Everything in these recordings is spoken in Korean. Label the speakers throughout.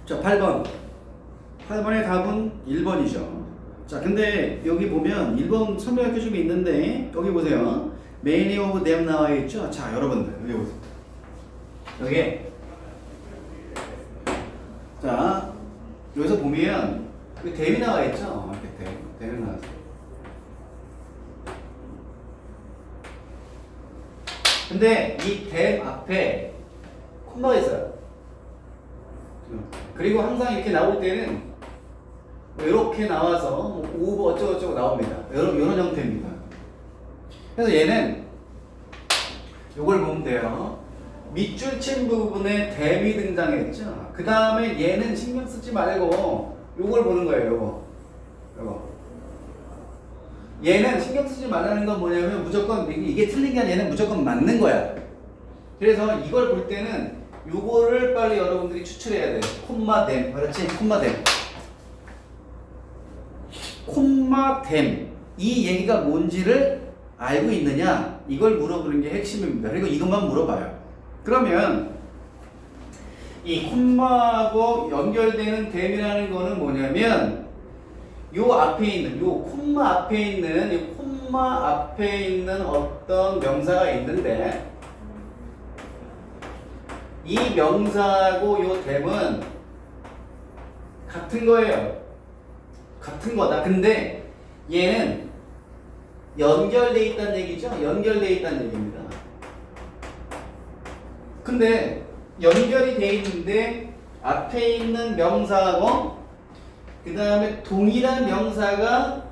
Speaker 1: 자, 8번. 8번의 답은 1번이죠. 자, 근데 여기 보면 1번 설명할 게 좀 있는데, 여기 보세요. Many of them 나와 있죠? 자, 여러분들, 여기 보세요. 여기. 자, 여기서 보면, 여기 them이 나와 있죠? 이렇게 them이 나왔어요. 근데 이 them 앞에 콤마가 있어요. 그리고 항상 이렇게 나올 때는 이렇게 나와서 오브 어쩌고저쩌고 나옵니다. 이런 형태입니다. 그래서 얘는 이걸 보면 돼요. 밑줄 친 부분에 them이 등장했죠. 그 다음에 얘는 신경 쓰지 말고 이걸 보는 거예요. 요거. 얘는 신경 쓰지 말라는 건 뭐냐면 무조건 이게 틀린 게 아니라 얘는 무조건 맞는 거야. 그래서 이걸 볼 때는 요거를 빨리 여러분들이 추출해야 돼. 콤마 댐. 그렇지? 콤마 댐. 콤마 댐. 이 얘기가 뭔지를 알고 있느냐? 이걸 물어보는 게 핵심입니다. 그리고 이것만 물어봐요. 그러면 이 콤마하고 연결되는 댐이라는 거는 뭐냐면 요 앞에 있는 요 콤마 앞에 있는 이 콤마 앞에 있는 어떤 명사가 있는데 이 명사하고 요 댐은 같은 거예요. 같은 거다. 근데 얘는 연결돼 있다는 얘기죠. 연결돼 있다는 얘기입니다. 근데 연결이 돼 있는데 앞에 있는 명사하고 그 다음에 동일한 명사가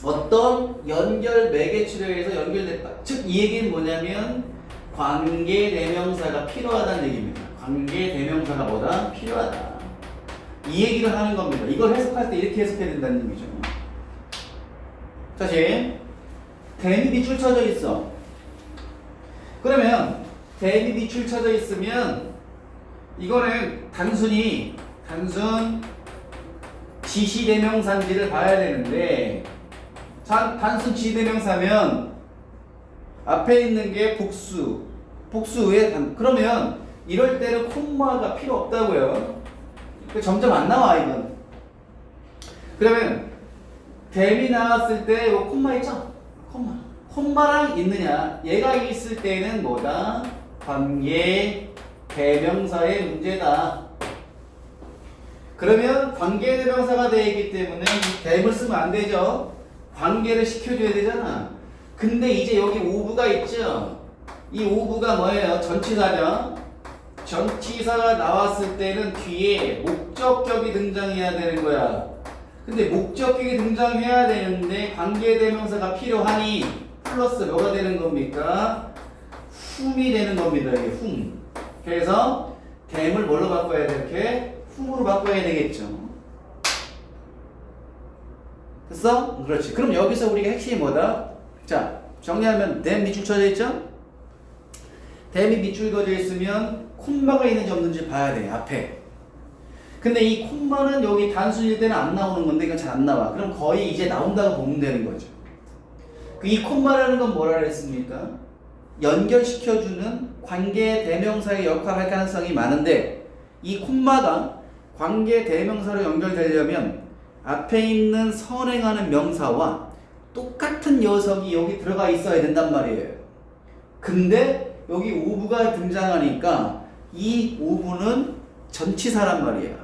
Speaker 1: 어떤 연결 매개체로 해서 연결됐다. 즉 이 얘기는 뭐냐면 관계 대명사가 필요하다는 얘기입니다. 관계 대명사가 뭐다? 필요하다. 이 얘기를 하는 겁니다. 이걸 해석할 때 이렇게 해석해야 된다는 얘기죠. 다시 them이 밑줄 쳐져 있어. 그러면 them이 밑줄 쳐져 있으면 이거는 단순 지시대명사인지를 봐야 되는데 단순 지시대명사면 앞에 있는 게 복수의 그러면 이럴 때는 콤마가 필요 없다고요. 점점 안 나와 이건. 그러면 them이 나왔을 때 요 콤마 있죠? 콤마랑 있느냐? 얘가 있을 때는 뭐다? 관계 대명사의 문제다. 그러면 관계 대명사가 되어 있기 때문에 이 them을 쓰면 안 되죠. 관계를 시켜줘야 되잖아. 근데 이제 여기 오브가 있죠. 이 오브가 뭐예요? 전치사죠. 전치사가 나왔을 때는 뒤에 목적격이 등장해야 되는 거야. 근데 목적격이 등장해야 되는데 관계대명사가 필요하니 플러스 뭐가 되는 겁니까? whom이 되는 겁니다. 이게 whom. 그래서 them을 뭘로 바꿔야 돼? 이렇게 whom으로 바꿔야 되겠죠. 됐어? 그렇지. 그럼 여기서 우리가 핵심이 뭐다? 자, 정리하면 them 밑줄 쳐져 있죠? them이 밑줄 그어져 있으면 콤마가 있는지 없는지 봐야 돼. 앞에. 근데 이 콤마는 여기 단순일 때는 안 나오는 건데 이건 잘 안 나와. 그럼 거의 이제 나온다고 보면 되는 거죠. 이 콤마라는 건 뭐라 그랬습니까? 연결시켜주는 관계 대명사의 역할을 할 가능성이 많은데 이 콤마가 관계 대명사로 연결되려면 앞에 있는 선행하는 명사와 똑같은 녀석이 여기 들어가 있어야 된단 말이에요. 근데 여기 오브가 등장하니까 이 오브는 전치사란 말이야.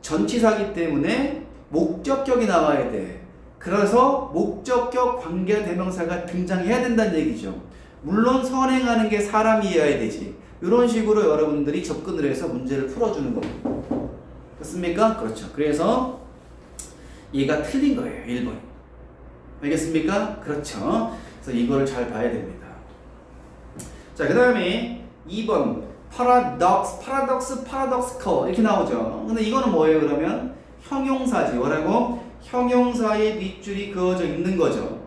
Speaker 1: 전치사기 때문에 목적격이 나와야 돼. 그래서 목적격 관계 대명사가 등장해야 된다는 얘기죠. 물론 선행하는 게 사람이어야 되지. 이런 식으로 여러분들이 접근을 해서 문제를 풀어주는 겁니다. 됐습니까? 그렇죠. 그래서 얘가 틀린 거예요. 1번. 알겠습니까? 그렇죠. 그래서 이거를 잘 봐야 됩니다. 자, 그 다음에 2번 paradoxical 이렇게 나오죠. 근데 이거는 뭐예요? 그러면 형용사지. 뭐라고? 형용사의 밑줄이 그어져 있는 거죠.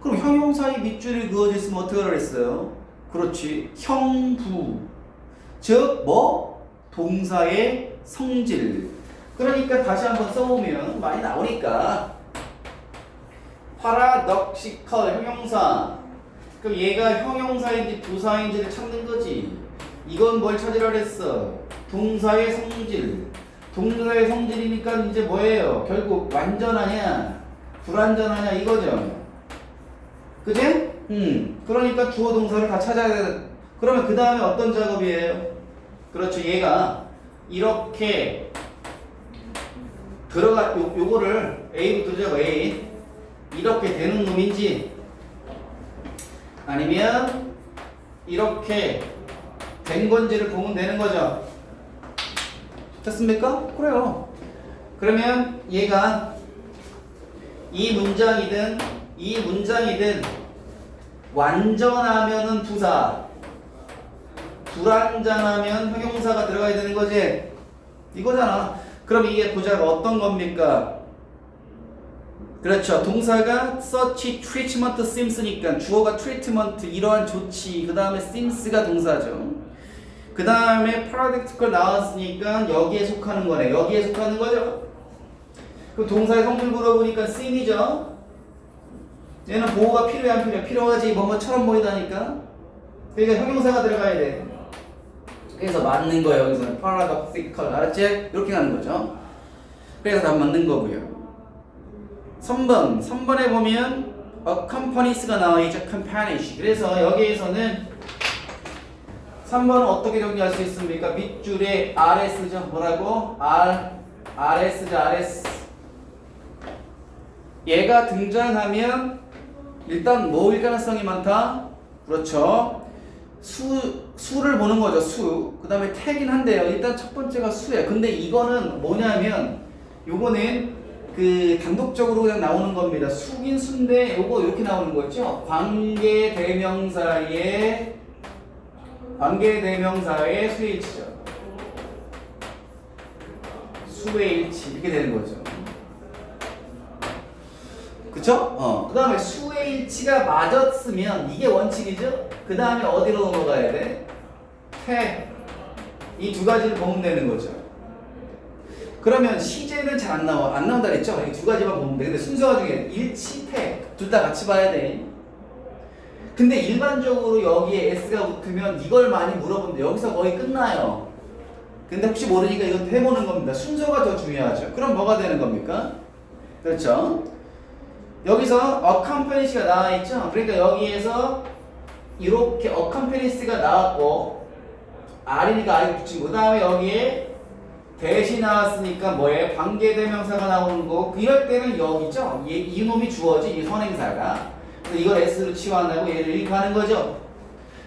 Speaker 1: 그럼 형용사의 밑줄이 그어져 있으면 어떻게 하라 했어요? 그렇지. 형부. 즉 뭐? 동사의 성질. 그러니까 다시 한번 써보면 많이 나오니까 paradoxical 형용사. 그럼 얘가 형용사인지 부사인지를 찾는 거지. 이건 뭘 찾으라 그랬어? 동사의 성질. 동사의 성질이니까 이제 뭐예요? 결국 완전하냐 불완전하냐 이거죠. 그지? 그러니까 주어 동사를 다 찾아야 돼. 그러면 그 다음에 어떤 작업이에요? 그렇죠. 얘가 이렇게 들어가 요거를 A부터 적어. A 이렇게 되는 놈인지 아니면 이렇게 된 건지를 보면 되는 거죠. 됐습니까? 그래요. 그러면 얘가 이 문장이든 완전하면은 부사, 불완전하면 형용사가 들어가야 되는 거지. 이거잖아. 그럼 이게 보자가 어떤 겁니까? 그렇죠. 동사가 such treatment seems니까 주어가 treatment 이러한 조치, 그 다음에 seems가 동사죠. 그 다음에 practical 나왔으니까 여기에 속하는 거네. 여기에 속하는 거죠. 그럼 동사의 성질 물어보니까 seem이죠. 얘는 보호가 필요해 안 필요해? 필요하지. 뭐뭐처럼 보이다니까. 그러니까 형용사가 들어가야 돼. 그래서 맞는 거예요. 여기서는 paradoxical. 알았지? 이렇게 가는 거죠. 그래서 답 맞는 거고요. 3번에 보면 accompanies가 나와 있죠. accompanies. 그래서 여기에서는 3번은 어떻게 정리할 수 있습니까? 밑줄에 RS죠. 뭐라고? RS죠. RS. 얘가 등장하면 일단 뭐일 가능성이 많다? 그렇죠. 수를 보는 거죠. 수. 그 다음에 태긴 한데요. 일단 첫 번째가 수예요. 근데 이거는 뭐냐면 요거는 그 단독적으로 그냥 나오는 겁니다. 수긴 수인데 요거 이렇게 나오는 거죠. 관계대명사의 수의 일치죠. 수의 일치 이렇게 되는 거죠. 그쵸? 그 다음에 수의 일치가 맞았으면 이게 원칙이죠? 그 다음에 어디로 넘어가야 돼? 태. 이 두 가지를 보면 되는 거죠. 그러면 시제는 잘 안 나와. 안 나온다 그랬죠? 이 두 가지만 보면 돼. 근데 순서가 중에 일치, 태. 둘 다 같이 봐야 돼. 근데 일반적으로 여기에 S가 붙으면 이걸 많이 물어본데 여기서 거의 끝나요. 근데 혹시 모르니까 이건 해보는 겁니다. 순서가 더 중요하죠. 그럼 뭐가 되는 겁니까? 그렇죠? 여기서 accompanies가 나와 있죠? 그러니까 여기에서 이렇게 accompanies가 나왔고 R이니까 R이 붙이고 그 다음에 여기에 대시 나왔으니까 뭐예요? 관계대명사가 나오는 거. 이럴 때는 여기죠? 이 놈이 주어지 이 선행사가. 이걸 S로 치환하고 얘를 이렇게 하는 거죠?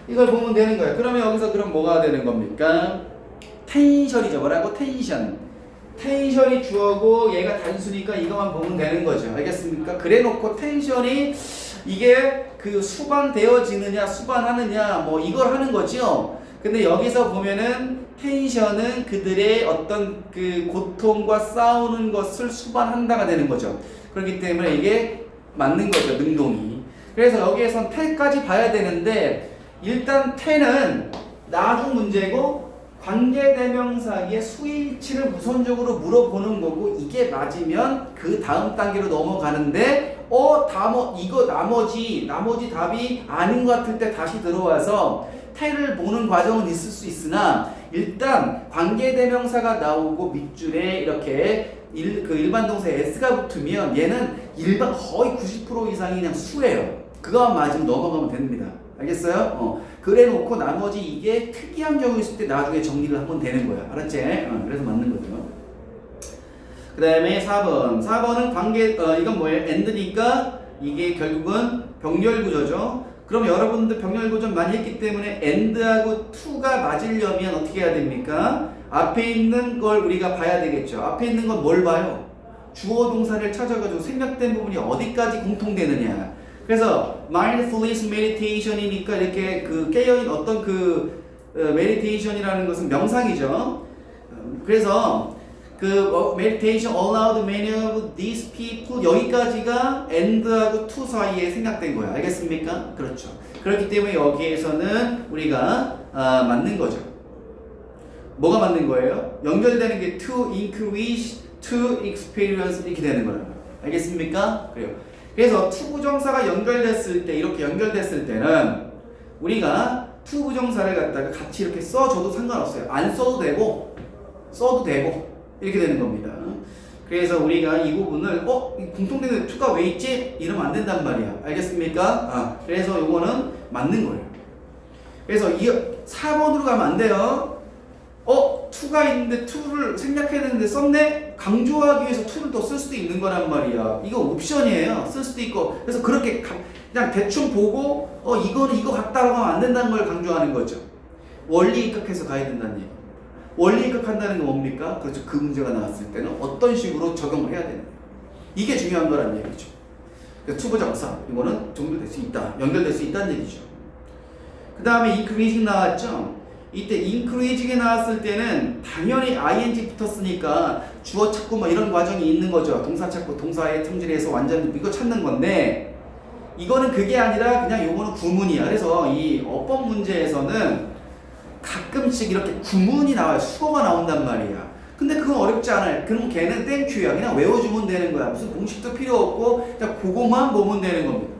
Speaker 1: 이걸 보면 되는 거예요. 그러면 여기서 그럼 뭐가 되는 겁니까? 텐션이죠. 뭐라고? 텐션이 주어고 얘가 단수니까 이것만 보면 되는 거죠. 알겠습니까? 그래 놓고 텐션이 이게 그 수반되어지느냐 수반하느냐 뭐 이걸 하는 거죠. 근데 여기서 보면은 텐션은 그들의 어떤 그 고통과 싸우는 것을 수반한다가 되는 거죠. 그렇기 때문에 이게 맞는 거죠. 능동이. 그래서 여기에선 태까지 봐야 되는데 일단 태는 나중 문제고 관계대명사의 수일치를 우선적으로 물어보는 거고 이게 맞으면 그 다음 단계로 넘어가는데 이거 나머지 답이 아닌 것 같을 때 다시 들어와서 태를 보는 과정은 있을 수 있으나 일단 관계대명사가 나오고 밑줄에 이렇게 일반 동사에 S가 붙으면 얘는 거의 90% 이상이 그냥 수예요. 그거만 맞으면 넘어가면 됩니다. 알겠어요? 그래 놓고 나머지 이게 특이한 경우 있을 때 나중에 정리를 하면 되는 거야. 알았지? 그래서 맞는 거죠. 그 다음에 4번은 이건 뭐예요? and니까 이게 결국은 병렬 구조죠. 그럼 여러분들 병렬 구조 많이 했기 때문에 and하고 to가 맞으려면 어떻게 해야 됩니까? 앞에 있는 걸 우리가 봐야 되겠죠. 앞에 있는 건 뭘 봐요? 주어 동사를 찾아가지고 생략된 부분이 어디까지 공통되느냐. 그래서 mindfulness meditation이니까 이렇게 그 깨어있는 어떤 meditation이라는 것은 명상이죠. 그래서 meditation allowed many of these people 여기까지가 and하고 to 사이에 생략된 거예요. 알겠습니까? 그렇죠. 그렇기 때문에 여기에서는 우리가 맞는 거죠. 뭐가 맞는 거예요? 연결되는 게 to increase, to experience 이렇게 되는 거예요. 알겠습니까? 그래요. 그래서 to 부정사가 이렇게 연결됐을 때는 우리가 to 부정사를 갖다가 같이 이렇게 써줘도 상관없어요. 안 써도 되고 써도 되고 이렇게 되는 겁니다. 그래서 우리가 이 부분을 이 공통된 to가 왜 있지? 이러면 안 된단 말이야. 알겠습니까? 그래서 요거는 맞는 거예요. 그래서 4번으로 가면 안 돼요. to가 있는데 to를 생략해야 되는데 썼네? 강조하기 위해서 to를 또 쓸 수도 있는 거란 말이야. 이거 옵션이에요. 쓸 수도 있고. 그래서 그렇게 그냥 대충 보고 이거는 이거 같다고 하면 안 된다는 걸 강조하는 거죠. 원리 입각해서 가야 된다는 얘기. 원리 입각한다는 건 뭡니까? 그렇죠. 그 문제가 나왔을 때는 어떤 식으로 적용을 해야 되는 이게 중요한 거란 얘기죠. 투부정사 이거는 종료될 수 있다. 연결될 수 있다는 얘기죠. 그 다음에 increasing 나왔죠. 이때 increasing이 나왔을 때는 당연히 ing 붙었으니까 주어 찾고 뭐 이런 과정이 있는 거죠. 동사 찾고 동사의 성질에서 완전 이거 찾는 건데 이거는 그게 아니라 그냥 요거는 구문이야. 그래서 이 어법 문제에서는 가끔씩 이렇게 구문이 나와요. 수거가 나온단 말이야. 근데 그건 어렵지 않아요. 그럼 걔는 땡큐야. 그냥 외워주면 되는 거야. 무슨 공식도 필요 없고 그냥 그거만 보면 되는 겁니다.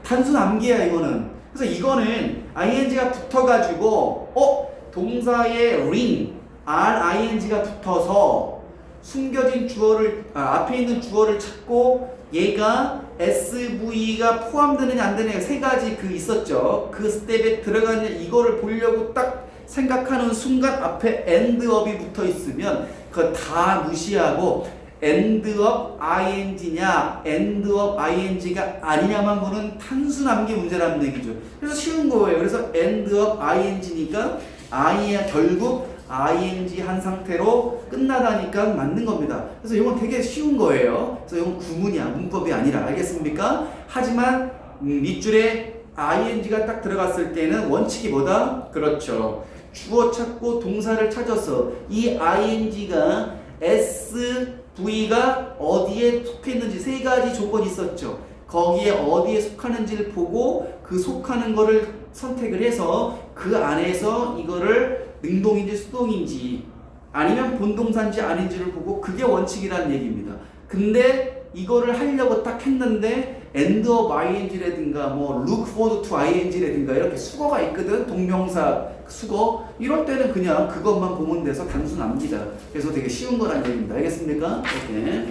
Speaker 1: 단순 암기야 이거는. 그래서 이거는 ing가 붙어가지고 동사의 ring, ring가 붙어서 숨겨진 주어를 앞에 있는 주어를 찾고 얘가 SV가 포함되느냐 안 되느냐 세 가지 있었죠. 그 스텝에 들어가느냐 이거를 보려고 딱 생각하는 순간 앞에 endup이 붙어 있으면 그거 다 무시하고 endup ing냐 endup ing가 아니냐만 보는 단순 암기 문제라는 얘기죠. 그래서 쉬운 거예요. 그래서 endup ing니까 i야 결국 ing 한 상태로 끝나다니까 맞는 겁니다. 그래서 이건 되게 쉬운 거예요. 그래서 이건 구문이야. 문법이 아니라. 알겠습니까? 하지만 밑줄에 ing가 딱 들어갔을 때는 원칙이 뭐다? 그렇죠. 주어 찾고 동사를 찾아서 이 ing가 SV가 어디에 속했는지 세 가지 조건이 있었죠. 거기에 어디에 속하는지를 보고 그 속하는 거를 선택을 해서 그 안에서 이거를 능동인지 수동인지 아니면 본동사인지 아닌지를 보고 그게 원칙이라는 얘기입니다. 근데 이거를 하려고 딱 했는데 end of ing라든가 뭐 look forward to ing라든가 이렇게 수거가 있거든. 동명사 수거 이럴 때는 그냥 그것만 보면 돼서 단순 암기다. 그래서 되게 쉬운 거란 얘기입니다. 알겠습니까? 이렇게.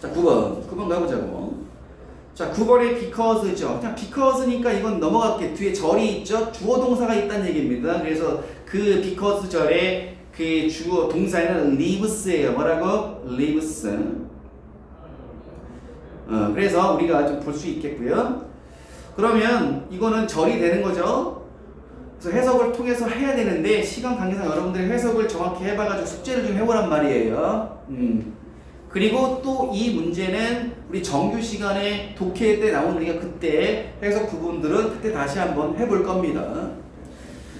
Speaker 1: 자 9번 가보자고. 자 9번에 because죠. 그냥 because니까 이건 넘어갈게. 뒤에 절이 있죠. 주어 동사가 있다는 얘기입니다. 그래서 그 because 절에 그 주어 동사에는 lives예요. 뭐라고? lives. 그래서 우리가 좀 볼 수 있겠고요. 그러면 이거는 절이 되는 거죠. 그래서 해석을 통해서 해야 되는데 시간 관계상 여러분들이 해석을 정확히 해봐가지고 숙제를 좀 해보란 말이에요. 그리고 또 이 문제는 우리 정규 시간에 독해 때 나오는 우리가 그때 해석 부분들은 그때 다시 한번 해볼 겁니다.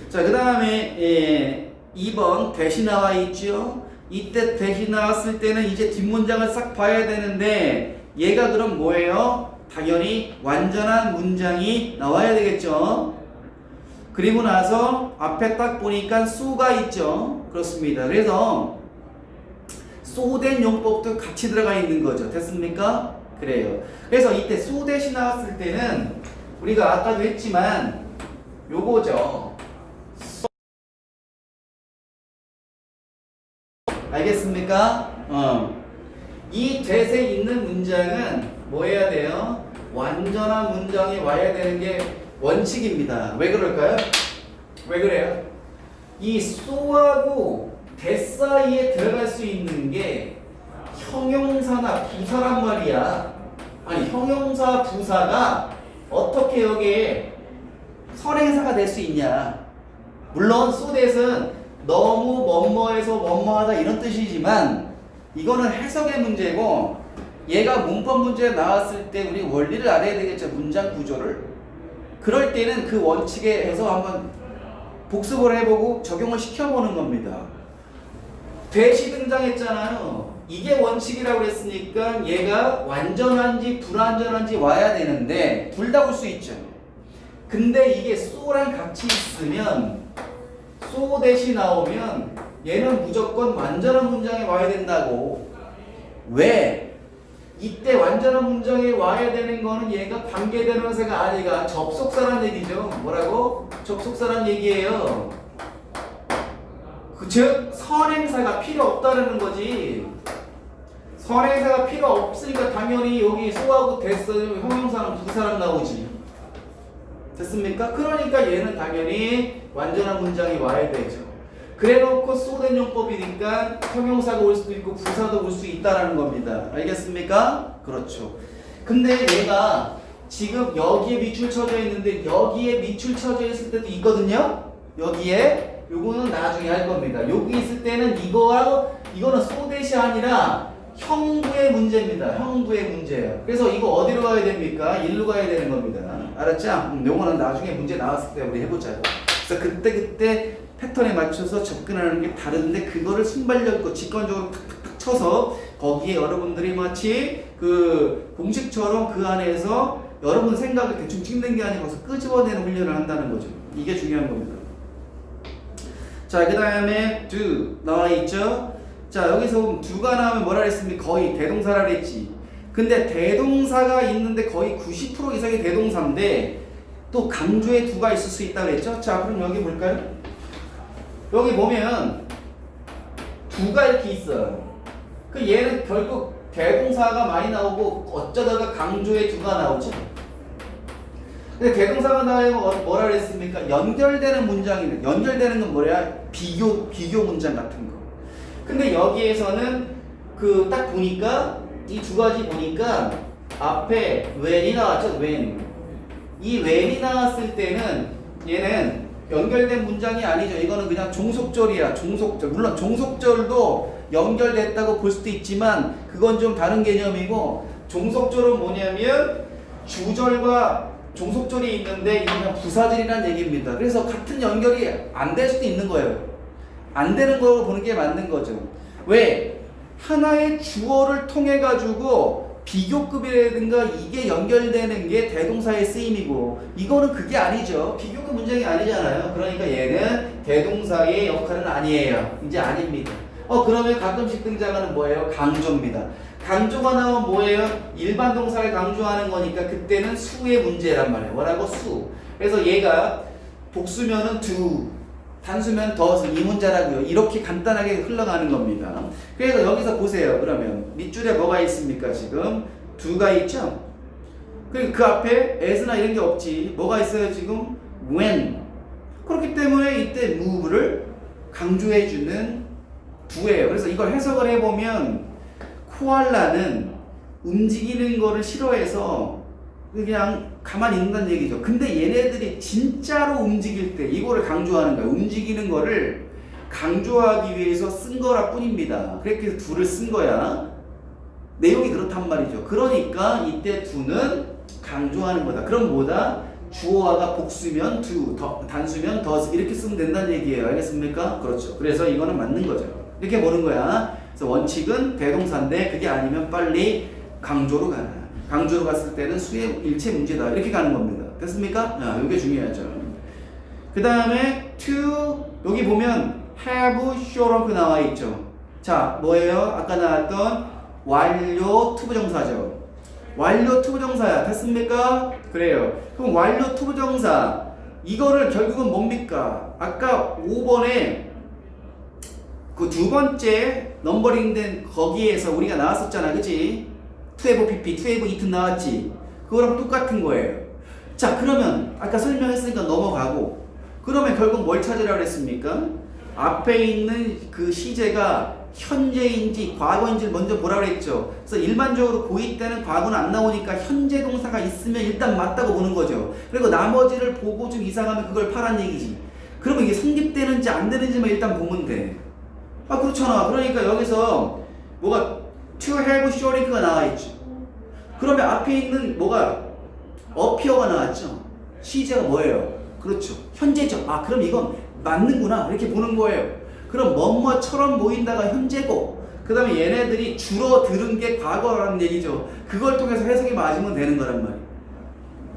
Speaker 1: 자, 그 다음에 2번 대시 나와 있죠. 이때 대시 나왔을 때는 이제 뒷문장을 싹 봐야 되는데 얘가 그럼 뭐예요? 당연히 완전한 문장이 나와야 되겠죠. 그리고 나서 앞에 딱 보니까 so가 있죠. 그렇습니다. 그래서 소된 용법도 같이 들어가 있는 거죠. 됐습니까? 그래요. 그래서 이때 소 대시 나왔을 때는 우리가 아까도 했지만 요거죠. 알겠습니까? 이 대세 있는 문장은 뭐 해야 돼요? 완전한 문장이 와야 되는 게 원칙입니다. 왜 그럴까요? 왜 그래요? 이 so하고 대 사이에 들어갈 수 있는 게 형용사나 부사란 말이야. 아니 형용사 부사가 어떻게 여기에 선행사가 될 수 있냐. 물론 so that은 너무 뭐뭐해서 뭐뭐하다 이런 뜻이지만 이거는 해석의 문제고 얘가 문법 문제에 나왔을 때 우리 원리를 알아야 되겠죠. 문장 구조를. 그럴 때는 그 원칙에 해서 한번 복습을 해보고 적용을 시켜보는 겁니다. 대시 등장했잖아요. 이게 원칙이라고 했으니까 얘가 완전한지 불완전한지 와야 되는데 둘 다 올 수 있죠. 근데 이게 so랑 같이 있으면 so 대시 나오면 얘는 무조건 완전한 문장에 와야 된다고. 왜? 이때 완전한 문장에 와야 되는 거는 얘가 관계대명사가 아니라 접속사란 얘기죠. 뭐라고? 접속사란 얘기예요. 즉 선행사가 필요 없다는 거지. 선행사가 필요 없으니까 당연히 여기 소하고 됐어 형용사는 부사랑 나오지. 됐습니까? 그러니까 얘는 당연히 완전한 문장이 와야 되죠. 그래놓고 쏘된 용법이니까 형용사가 올 수도 있고 부사도 올 수 있다라는 겁니다. 알겠습니까? 그렇죠. 근데 얘가 지금 여기에 밑줄 쳐져 있는데 여기에 밑줄 쳐져 있을 때도 있거든요. 여기에 요거는 나중에 할 겁니다. 여기 있을 때는 이거는 쏘댓이 아니라 형부의 문제입니다. 형부의 문제예요. 그래서 이거 어디로 가야 됩니까? 일로 가야 되는 겁니다. 알았죠? 요거는 나중에 문제 나왔을 때 우리 해보자고. 그래서 그때 패턴에 맞춰서 접근하는 게 다른데 그거를 순발력 있고 직관적으로 탁탁탁 쳐서 거기에 여러분들이 마치 그 공식처럼 그 안에서 여러분 생각을 대충 찍는 게 아니고 끄집어내는 훈련을 한다는 거죠. 이게 중요한 겁니다. 자, 그 다음에 do 나와 있죠? 자, 여기서 do가 나오면 뭐라 그랬습니까? 거의 대동사라 그랬지. 근데 대동사가 있는데 거의 90% 이상이 대동사인데 또 강조의 do가 있을 수 있다 그랬죠? 자, 그럼 여기 볼까요? 여기 보면 do가 이렇게 있어요. 그 얘는 결국 대동사가 많이 나오고 어쩌다가 강조의 do가 나오죠. 근데 대동사가 나오면 뭐라 그랬습니까? 연결되는 문장이네. 연결되는 건 뭐야? 비교 문장 같은 거. 근데 여기에서는 그 딱 보니까 이 두 가지 보니까 앞에 when이 나왔죠. when. 이 when이 나왔을 때는 얘는 연결된 문장이 아니죠. 이거는 그냥 종속절이야. 종속절. 물론 종속절도 연결됐다고 볼 수도 있지만 그건 좀 다른 개념이고 종속절은 뭐냐면 주절과 종속절이 있는데 이건 그냥 부사절이라는 얘기입니다. 그래서 같은 연결이 안 될 수도 있는 거예요. 안 되는 거로 보는 게 맞는 거죠. 왜? 하나의 주어를 통해 가지고 비교급이라든가 이게 연결되는 게 대동사의 쓰임이고 이거는 그게 아니죠. 비교급 문장이 아니잖아요. 그러니까 얘는 대동사의 역할은 아니에요. 이제 아닙니다. 그러면 가끔씩 등장하는 뭐예요? 강조입니다. 강조가 나오면 뭐예요? 일반 동사를 강조하는 거니까 그때는 수의 문제란 말이에요. 뭐라고? 수. 그래서 얘가 복수면은 do, 단수면 does 이 문제라고요. 이렇게 간단하게 흘러가는 겁니다. 그래서 여기서 보세요. 그러면 밑줄에 뭐가 있습니까? 지금 do가 있죠? 그리고 그 앞에 as나 이런 게 없지. 뭐가 있어요? 지금 when. 그렇기 때문에 이때 move를 강조해주는 do예요. 그래서 이걸 해석을 해보면 코알라는 움직이는 거를 싫어해서 그냥 가만히 있는다는 얘기죠. 근데 얘네들이 진짜로 움직일 때 이거를 강조하는 거예요. 움직이는 거를 강조하기 위해서 쓴 거라 뿐입니다. 그렇게 do를 쓴 거야. 내용이 그렇단 말이죠. 그러니까 이때 do는 강조하는 거다. 그럼 뭐다? 주어가 복수면 do, 단수면 does 이렇게 쓰면 된다는 얘기예요. 알겠습니까? 그렇죠. 그래서 이거는 맞는 거죠. 이렇게 보는 거야. 그래서 원칙은 대동사인데 그게 아니면 빨리 강조로 가라. 강조로 갔을 때는 수의 일체 문제다. 이렇게 가는 겁니다. 됐습니까? 이게 중요하죠. 그 다음에 to 여기 보면 have, show 나와 있죠. 자, 뭐예요? 아까 나왔던 완료 투부정사죠. 완료 투부정사야. 됐습니까? 그래요. 그럼 완료 투부정사 이거를 결국은 뭡니까? 아까 5번에 그 두 번째 넘버링된 거기에서 우리가 나왔었잖아. 그치? to have pp, to have it 나왔지? 그거랑 똑같은 거예요. 자, 그러면 아까 설명했으니까 넘어가고 그러면 결국 뭘 찾으라고 그랬습니까? 앞에 있는 그 시제가 현재인지 과거인지를 먼저 보라고 그랬죠. 그래서 일반적으로 고2 때는 과거는 안 나오니까 현재 동사가 있으면 일단 맞다고 보는 거죠. 그리고 나머지를 보고 좀 이상하면 그걸 파란 얘기지. 그러면 이게 성립되는지 안 되는지만 일단 보면 돼. 그렇잖아. 그러니까 여기서 뭐가 to have showing가 나와 있죠. 그러면 앞에 있는 뭐가 appear가 나왔죠. 시제가 뭐예요? 그렇죠. 현재죠. 그럼 이건 맞는구나. 이렇게 보는 거예요. 그럼 뭐뭐처럼 보인다가 현재고 그 다음에 얘네들이 줄어드는 게 과거라는 얘기죠. 그걸 통해서 해석이 맞으면 되는 거란 말이에요.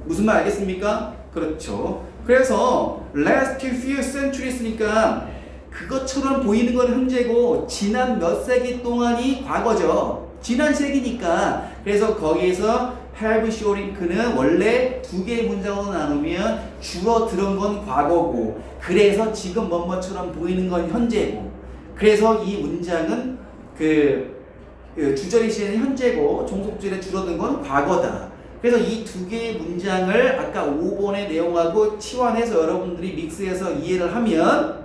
Speaker 1: 무슨 말 알겠습니까? 그렇죠. 그래서 last few centuries니까 그것처럼 보이는 건 현재고 지난 몇 세기 동안이 과거죠. 지난 세기니까. 그래서 거기에서 have shrink는 원래 두 개의 문장으로 나누면 줄어드는 건 과거고 그래서 지금 뭐뭐처럼 보이는 건 현재고 그래서 이 문장은 주절의 시제는 현재고 종속절에 줄어든 건 과거다. 그래서 이 두 개의 문장을 아까 5번의 내용하고 치환해서 여러분들이 믹스해서 이해를 하면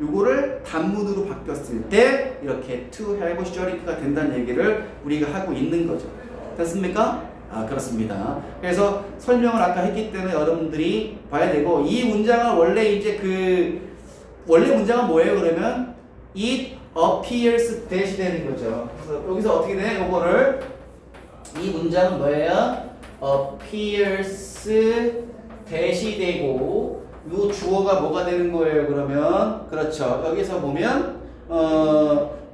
Speaker 1: 요거를 단문으로 바뀌었을 때 이렇게 to have historic가 된다는 얘기를 우리가 하고 있는 거죠. 됐습니까? 그렇습니다. 그래서 설명을 아까 했기 때문에 여러분들이 봐야 되고, 이 문장은 원래 이제 원래 문장은 뭐예요? 그러면 it appears that이 되는 거죠. 그래서 여기서 어떻게 돼? 요거를 이 문장은 뭐예요? appears that이 되고, 요 주어가 뭐가 되는 거예요? 그러면 그렇죠. 여기서 보면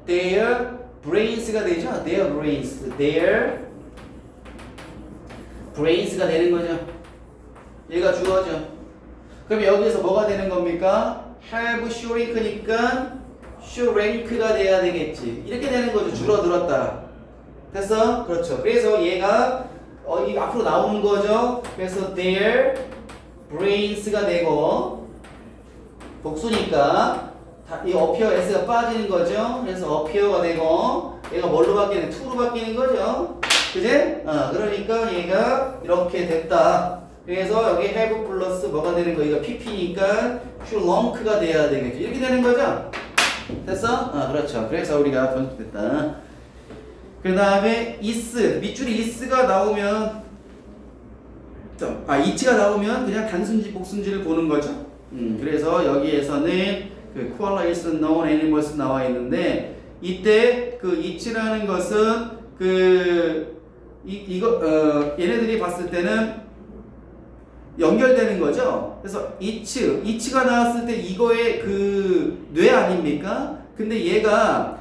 Speaker 1: their brains가 되죠. their brains가 되는 거죠. 얘가 주어죠. 그럼 여기서 뭐가 되는 겁니까? have shrink니까 shrank가 돼야 되겠지. 이렇게 되는 거죠. 줄어들었다. 됐어? 그렇죠. 그래서 얘가 이 앞으로 나오는 거죠. 그래서 their brains가 되고, 복수니까 이 appear s가 빠지는 거죠. 그래서 appear가 되고, 얘가 뭘로 바뀌는? to로 바뀌는 거죠. 그지? 그러니까 얘가 이렇게 됐다. 그래서 여기 have 플러스 뭐가 되는 거? 이거 pp니까 shrunk가 돼야 되겠죠. 이렇게 되는 거죠. 됐어? 그렇죠. 그래서 우리가 변속됐다. 그 다음에 is, 밑줄이 is가 나오면, it가 나오면 그냥 단순지 복순지를 보는 거죠. 그래서 여기에서는 koala is known animals 나와 있는데, 이때 it라는 것은 얘네들이 봤을 때는 연결되는 거죠. 그래서 it가 나왔을 때 이거의 뇌 아닙니까? 근데 얘가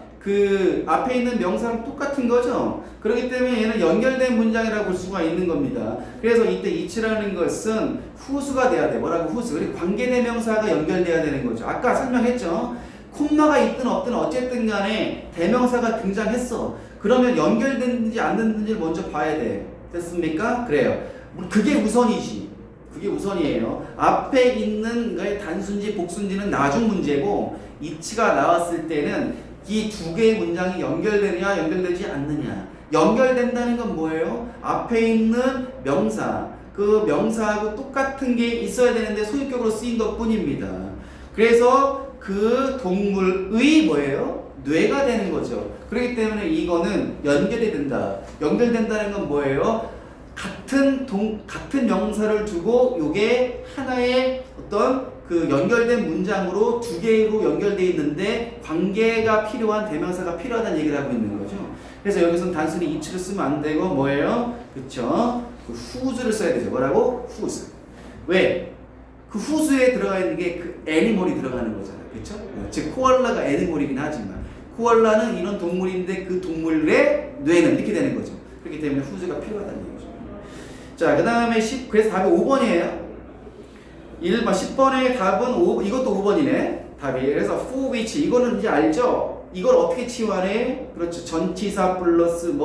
Speaker 1: 앞에 있는 명사랑 똑같은 거죠. 그렇기 때문에 얘는 연결된 문장이라고 볼 수가 있는 겁니다. 그래서 이때 it라는 것은 후수가 돼야 돼. 뭐라고? 후수. 그리고 관계대명사가 연결돼야 되는 거죠. 아까 설명했죠. 콤마가 있든 없든 어쨌든 간에 대명사가 등장했어. 그러면 연결됐는지 안 됐는지를 먼저 봐야 돼. 됐습니까? 그래요. 그게 우선이지. 그게 우선이에요. 앞에 있는 거의 단순지, 복순지는 나중 문제고, it가 나왔을 때는 이 두 개의 문장이 연결되느냐, 연결되지 않느냐. 연결된다는 건 뭐예요? 앞에 있는 명사, 그 명사하고 똑같은 게 있어야 되는데 소유격으로 쓰인 것 뿐입니다. 그래서 그 동물의 뭐예요? 뇌가 되는 거죠. 그렇기 때문에 이거는 연결이 된다. 연결된다는 건 뭐예요? 같은 명사를 두고 요게 하나의 어떤 연결된 문장으로 두 개로 연결되어 있는데 관계가 필요한 대명사가 필요하다는 얘기를 하고 있는 거죠. 그래서 여기서는 단순히 it를 쓰면 안 되고 뭐예요? 그쵸? whose를 써야 되죠. 뭐라고? whose. 왜? whose에 들어가 있는 게 animal이 들어가는 거잖아요. 그쵸? 즉 코알라가 애니멀이긴 하지만 코알라는 이런 동물인데 그 동물의 뇌는 이렇게 되는 거죠. 그렇기 때문에 whose가 필요하다는 얘기죠. 자, 그 다음에 그래서 답이 5번이에요. 1번, 10번의 답은 이것도 5번이네. 답이. 그래서 for which, 이거는 이제 알죠? 이걸 어떻게 치환해? 그렇죠. 전치사 플러스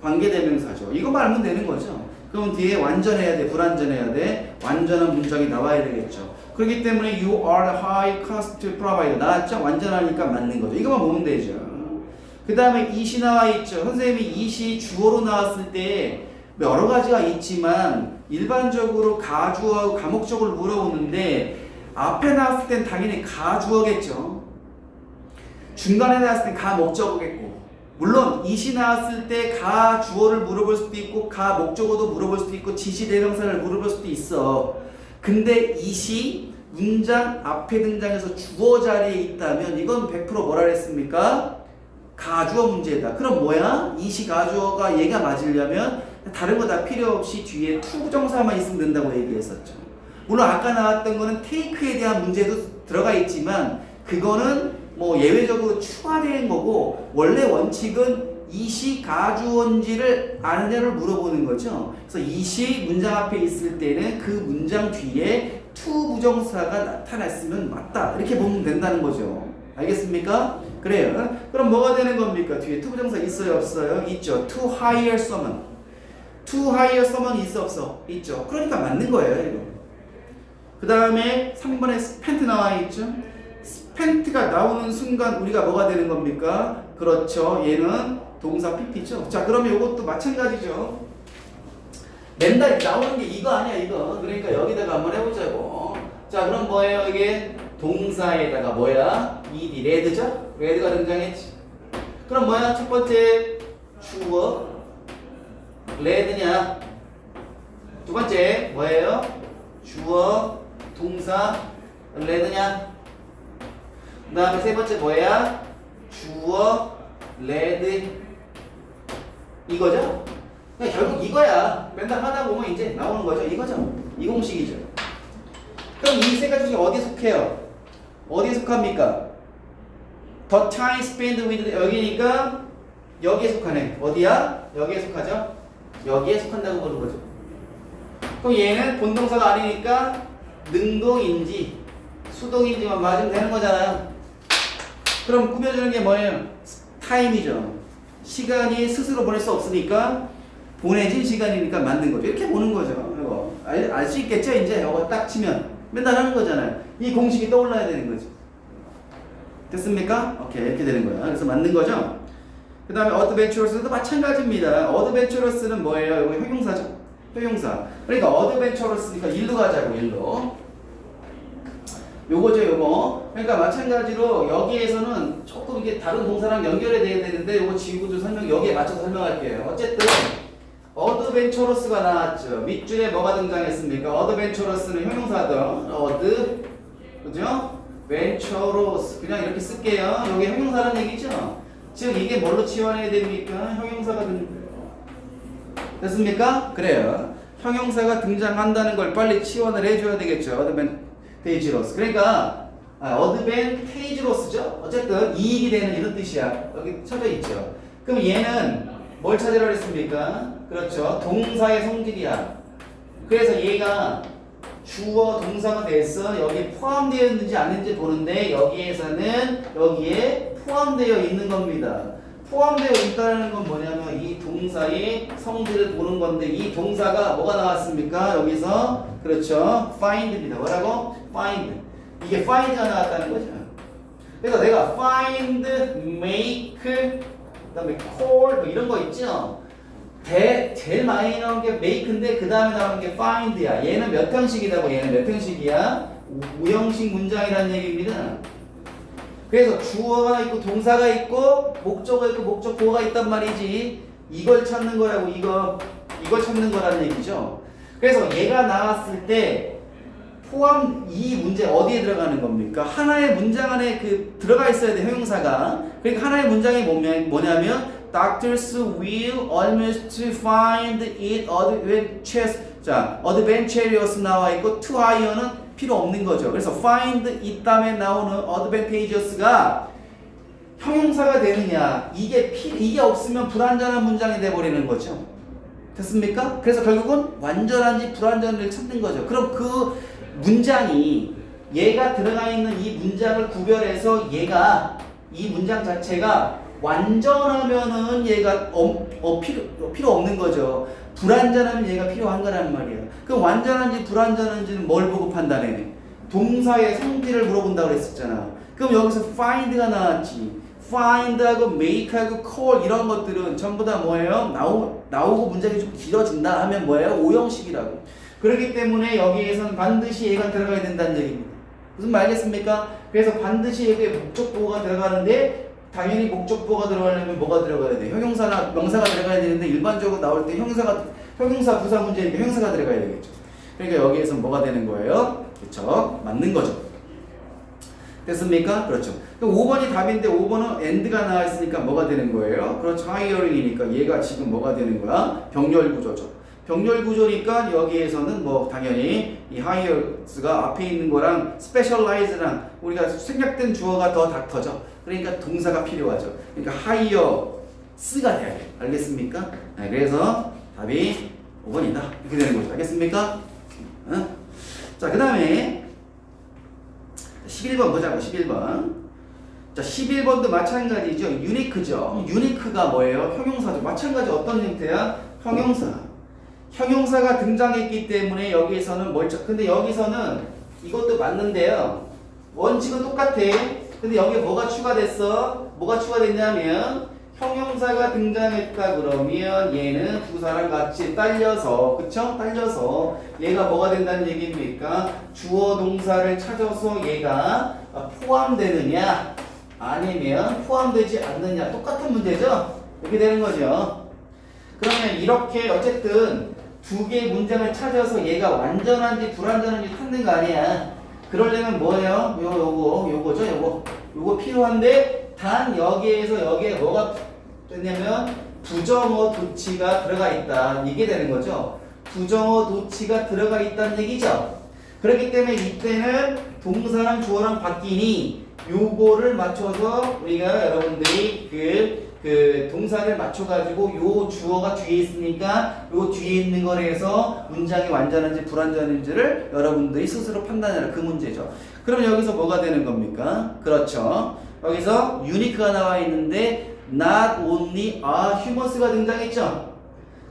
Speaker 1: 관계대명사죠. 이거만 알면 되는 거죠. 그럼 뒤에 완전해야 돼, 불완전해야 돼? 완전한 문장이 나와야 되겠죠. 그렇기 때문에 you are the high cost provider. 나왔죠? 완전하니까 맞는 거죠. 이거만 보면 되죠. 그 다음에 it이 나와 있죠. 선생님이 it이 주어로 나왔을 때 여러 가지가 있지만 일반적으로 가주어하고 가목적으로 물어보는데 앞에 나왔을 땐 당연히 가주어겠죠. 중간에 나왔을 땐 가목적어겠고, 물론 it이 나왔을 때 가주어를 물어볼 수도 있고 가목적어도 물어볼 수도 있고 지시대명사를 물어볼 수도 있어. 근데 it이 문장 앞에 등장해서 주어 자리에 있다면 이건 100% 뭐라 그랬습니까? 가주어 문제다. 그럼 뭐야? it이 가주어가 얘가 맞으려면 다른 거 다 필요 없이 뒤에 to 부정사만 있으면 된다고 얘기했었죠. 물론 아까 나왔던 거는 take에 대한 문제도 들어가 있지만 그거는 예외적으로 추가된 거고, 원래 원칙은 it이 가주어인지를 아느냐를 물어보는 거죠. 그래서 it이 문장 앞에 있을 때는 그 문장 뒤에 to 부정사가 나타났으면 맞다. 이렇게 보면 된다는 거죠. 알겠습니까? 그래요. 그럼 뭐가 되는 겁니까? 뒤에 to 부정사 있어요, 없어요? 있죠. to hire someone. to hire someone 있어, 없어? 있죠. 그러니까 맞는 거예요, 이거. 그 다음에 3번에 spent 나와 있죠. 스펜트가 나오는 순간 우리가 뭐가 되는 겁니까? 그렇죠. 얘는 동사 PP죠. 자, 그러면 이것도 마찬가지죠. 맨날 나오는 게 이거 아니야, 이거. 그러니까 여기다가 한번 해보자고. 자, 그럼 뭐예요? 이게 동사에다가 뭐야? ed, 레드죠? 레드가 등장했지. 그럼 뭐야? 첫 번째 주어 레드냐? 두 번째 뭐예요? 주어 동사 레드냐? 그 다음에 세 번째 뭐야? 주어 레드 이거죠? 그냥 결국 이거야. 맨날 하다 보면 이제 나오는 거죠. 이거죠. 이 공식이죠. 그럼 이 세 가지 중에 어디에 속해요? 어디에 속합니까? The time spent with 여기니까 여기에 속하네. 어디야? 여기에 속하죠? 여기에 속한다고 보는 거죠. 그럼 얘는 본동사가 아니니까 능동인지 수동인지만 맞으면 되는 거잖아요. 그럼 꾸며주는 게 뭐예요? 타임이죠. 시간이 스스로 보낼 수 없으니까 보내진 시간이니까 맞는 거죠. 이렇게 보는 거죠. 이거 알 수 있겠죠? 이제 이거 딱 치면 맨날 하는 거잖아요. 이 공식이 떠올라야 되는 거죠. 됐습니까? 오케이, 이렇게 되는 거야. 그래서 맞는 거죠. 그 다음에 adventurous도 마찬가지입니다. adventurous는 뭐예요? 이거 형용사죠. 형용사. 그러니까 adventurous니까 일로 가자고, 일로. 요거죠, 요거. 그러니까 마찬가지로 여기에서는 조금 이게 다른 동사랑 연결이 돼야 되는데 요거 지우고 설명, 여기에 맞춰서 설명할게요. 어쨌든 adventurous가 나왔죠. 밑줄에 뭐가 등장했습니까? adventurous는 형용사죠. 그죠? venturous. 그냥 이렇게 쓸게요. 여기 형용사라는 얘기죠. 즉 이게 뭘로 치환해야 됩니까? 형용사가 됐습니까? 그래요. 형용사가 등장한다는 걸 빨리 치환을 해줘야 되겠죠. advantageous. 그러니까 advantageous죠. 어쨌든 이익이 되는 이런 뜻이야. 여기 쳐져 있죠. 그럼 얘는 뭘 찾으라 그랬습니까? 그렇죠. 동사의 성질이야. 그래서 얘가 주어 동사가 돼서 여기 포함되어 있는지 아닌지 보는데 여기에서는 여기에 포함되어 있는 겁니다. 포함되어 있다는 건 뭐냐면 이 동사의 성질을 보는 건데 이 동사가 뭐가 나왔습니까? 여기서 그렇죠. find입니다. 뭐라고? find. 이게 find가 나왔다는 거죠. 그래서 내가 find, make, 그 다음에 call 뭐 이런 거 있죠. 제일 많이 나온 게 make인데 그 다음에 나오는 게 find야. 얘는 몇 형식이다고? 얘는 몇 형식이야? 5형식 문장이라는 얘기입니다. 그래서 주어가 있고 동사가 있고 목적어가 있고 목적보어가 있단 말이지. 이걸 찾는 거라고. 이걸 찾는 거라는 얘기죠. 그래서 얘가 나왔을 때 포함 이 문제 어디에 들어가는 겁니까? 하나의 문장 안에 들어가 있어야 돼. 형용사가. 그러니까 하나의 문장이 뭐냐면 Doctors will almost find it advantageous. 자, advantageous 나와 있고 to hire는 필요 없는 거죠. 그래서 find it 다음에 나오는 advantageous가 형용사가 되느냐? 이게 없으면 불완전한 문장이 돼 버리는 거죠. 됐습니까? 그래서 결국은 완전한지 불완전을 찾는 거죠. 그럼 그 문장이 얘가 들어가 있는 이 문장을 구별해서 얘가 이 문장 자체가 완전하면은 얘가 필요 없는 거죠. 불완전하면 얘가 필요한 거란 말이야. 그럼 완전한지 불완전한지는 뭘 보고 판단해? 동사의 성질을 물어본다고 그랬었잖아. 그럼 여기서 find가 나왔지. find하고 make하고 call 이런 것들은 전부 다 뭐예요? 나오고 문장이 좀 길어진다 하면 뭐예요? 5형식이라고. 그렇기 때문에 여기에서는 반드시 얘가 들어가야 된다는 얘기입니다. 무슨 말 알겠습니까? 그래서 반드시 여기에 목적보호가 들어가는데 당연히 목적보호가 들어가려면 뭐가 들어가야 돼? 형용사나 명사가 들어가야 되는데 일반적으로 나올 때 형용사 부사 문제니까 형용사가 들어가야 되겠죠. 그러니까 여기에서 뭐가 되는 거예요? 그렇죠. 맞는 거죠. 됐습니까? 그렇죠. 그럼 5번이 답인데 5번은 and가 나와 있으니까 뭐가 되는 거예요? 그렇죠. hiring이니까 얘가 지금 뭐가 되는 거야? 병렬 구조죠. 병렬 구조니까 여기에서는 뭐 당연히 이 hires가 앞에 있는 거랑 specialize랑 우리가 생략된 주어가 더 닥터죠. 그러니까 동사가 필요하죠. 그러니까 hires가 돼야 돼. 알겠습니까? 네, 그래서 답이 5번이다. 이렇게 되는 거죠. 알겠습니까? 자, 그 다음에 11번 보자고. 11번. 자, 11번도 마찬가지죠. 유니크죠. 유니크가 뭐예요? 형용사죠. 마찬가지 어떤 형태야? 형용사가 등장했기 때문에 여기에서는 근데 여기서는 이것도 맞는데요. 원칙은 똑같아. 근데 여기에 뭐가 추가됐어? 뭐가 추가됐냐면 형용사가 등장했다 그러면 얘는 부사랑 같이 딸려서 그쵸? 딸려서 얘가 뭐가 된다는 얘기입니까? 주어 동사를 찾아서 얘가 포함되느냐 아니면 포함되지 않느냐 똑같은 문제죠? 이렇게 되는 거죠. 그러면 이렇게 어쨌든 두 개의 문장을 찾아서 얘가 완전한지 불완전한지 찾는 거 아니야. 그러려면 뭐예요? 요거죠. 요거 필요한데 단 여기에서 여기에 뭐가 됐냐면 부정어 도치가 들어가 있다. 이게 되는 거죠. 부정어 도치가 들어가 있다는 얘기죠. 그렇기 때문에 이때는 동사랑 주어랑 바뀌니 요거를 맞춰서 우리가 여러분들이 그 동사를 맞춰가지고 요 주어가 뒤에 있으니까 요 뒤에 있는 거에서 문장이 완전한지 불완전한지를 여러분들이 스스로 판단해라. 그 문제죠. 그럼 여기서 뭐가 되는 겁니까? 그렇죠. 여기서 unique가 나와 있는데 not only humus가 등장했죠.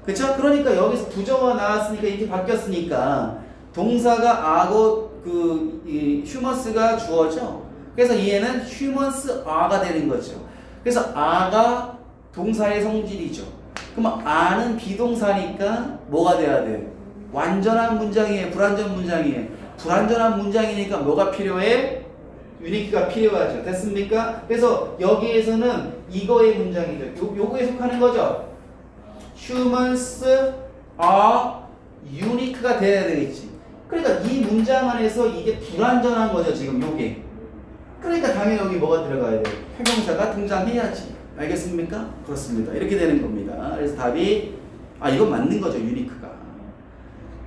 Speaker 1: 그쵸? 그러니까 여기서 부정어가 나왔으니까 이렇게 바뀌었으니까 동사가 a고 이 humus가 주어죠. 그래서 얘는 humans are가 되는 거죠. 그래서 a가 동사의 성질이죠. 그럼 a는 비동사니까 뭐가 돼야 돼? 완전한 문장이에요? 불완전 문장이에요? 불완전한 문장이니까 뭐가 필요해? 유니크가 필요하죠. 됐습니까? 그래서 여기에서는 이거의 문장이죠. 요거에 속하는 거죠. Humans are unique가 돼야 되겠지. 그러니까 이 문장 안에서 이게 불완전한 거죠. 지금 요게. 그러니까 당연히 여기 뭐가 들어가야 돼요? 형용사가 등장해야지. 알겠습니까? 그렇습니다. 이렇게 되는 겁니다. 그래서 답이 이건 맞는 거죠. 유니크가.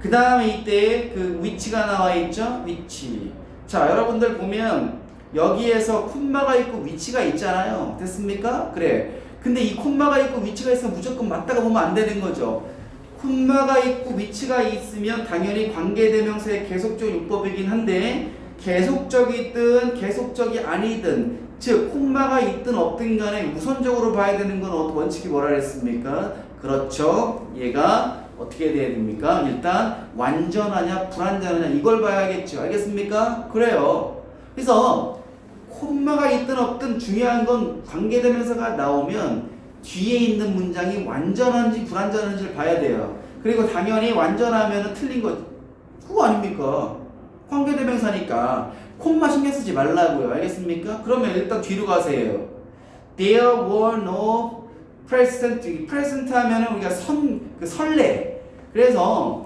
Speaker 1: 그 다음에 이때 그 위치가 나와 있죠. 위치. 자, 여러분들 보면 여기에서 콤마가 있고 위치가 있잖아요. 됐습니까? 그래. 근데 이 콤마가 있고 위치가 있으면 무조건 맞다가 보면 안 되는 거죠. 콤마가 있고 위치가 있으면 당연히 관계대명사의 계속적 용법이긴 한데 계속적이든 계속적이 아니든 즉 콤마가 있든 없든 간에 우선적으로 봐야 되는 건 원칙이 뭐라 그랬습니까? 그렇죠. 얘가 어떻게 돼야 됩니까? 일단 완전하냐 불완전하냐 이걸 봐야겠죠. 알겠습니까? 그래요. 그래서 콤마가 있든 없든 중요한 건 관계대명사가 나오면 뒤에 있는 문장이 완전한지 불완전한지를 봐야 돼요. 그리고 당연히 완전하면 틀린 거 그거 아닙니까? 관계대명사니까 콤마 신경 쓰지 말라고요. 알겠습니까? 그러면 일단 뒤로 가세요. There were no present. present 하면은 우리가 설레. 그래서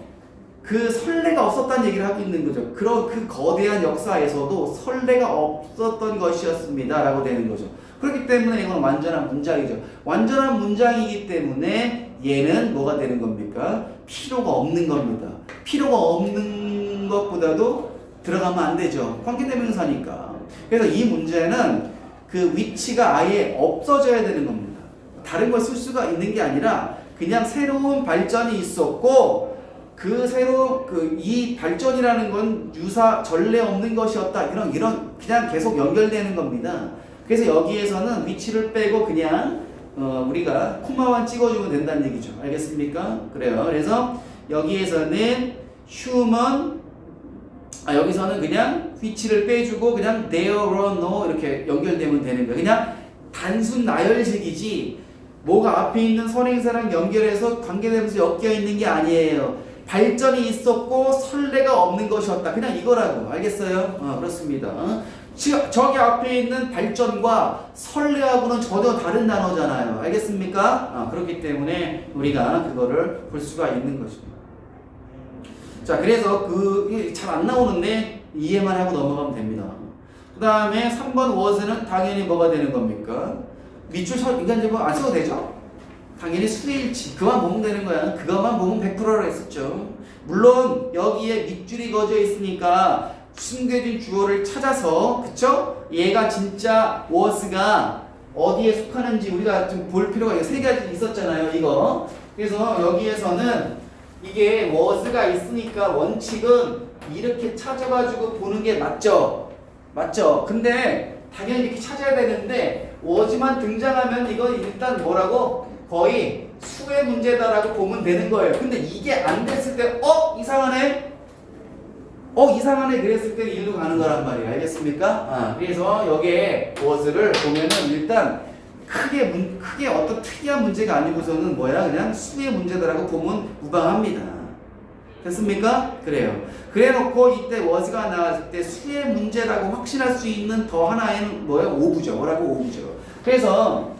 Speaker 1: 그 설레가 없었다는 얘기를 하고 있는 거죠. 그 거대한 역사에서도 설레가 없었던 것이었습니다. 라고 되는 거죠. 그렇기 때문에 이건 완전한 문장이죠. 완전한 문장이기 때문에 얘는 뭐가 되는 겁니까? 필요가 없는 겁니다. 필요가 없는 것보다도 들어가면 안 되죠. 관계대명사니까. 그래서 이 문제는 그 위치가 아예 없어져야 되는 겁니다. 다른 걸 쓸 수가 있는 게 아니라 그냥 새로운 발전이 있었고 그 새로운 이 발전이라는 건 전례 없는 것이었다. 이런 그냥 계속 연결되는 겁니다. 그래서 여기에서는 위치를 빼고 그냥 우리가 콤마만 찍어주면 된다는 얘기죠. 알겠습니까? 그래요. 그래서 여기에서는 human 여기서는 그냥 위치를 빼주고 그냥 there or no 이렇게 연결되면 되는 거예요. 그냥 단순 나열식이지 뭐가 앞에 있는 선행사랑 연결해서 관계되면서 엮여 있는 게 아니에요. 발전이 있었고 설레가 없는 것이었다. 그냥 이거라고. 알겠어요? 그렇습니다. 저기 앞에 있는 발전과 설레하고는 전혀 다른 단어잖아요. 알겠습니까? 그렇기 때문에 우리가 그거를 볼 수가 있는 거죠. 자, 그래서 잘 안 나오는데 이해만 하고 넘어가면 됩니다. 그 다음에 3번 was는 당연히 뭐가 되는 겁니까? 밑줄 이건 이제 뭐 안 써도 되죠? 당연히 수일치. 그만 보면 되는 거야. 그것만 보면 100%라 했었죠. 물론 여기에 밑줄이 그어져 있으니까 숨겨진 주어를 찾아서 그쵸? 얘가 진짜 was가 어디에 속하는지 우리가 좀 볼 필요가 있어요. 세 가지 있었잖아요. 이거. 그래서 여기에서는 이게 was가 있으니까 원칙은 이렇게 찾아가지고 보는 게 맞죠? 맞죠? 근데 당연히 이렇게 찾아야 되는데 was만 등장하면 이건 일단 뭐라고? 거의 수의 문제다라고 보면 되는 거예요. 근데 이게 안 됐을 때 이상하네? 이상하네 그랬을 때 일로 가는 거란 말이에요. 알겠습니까? 그래서 여기에 was를 보면은 일단 크게 어떤 특이한 문제가 아니고서는 뭐야? 그냥 수의 문제다라고 보면 무방합니다. 됐습니까? 그래요. 그래 놓고 이때 was가 나왔을 때 수의 문제라고 확신할 수 있는 더 하나에는 뭐예요? 오브죠. 뭐라고? 오브죠. 그래서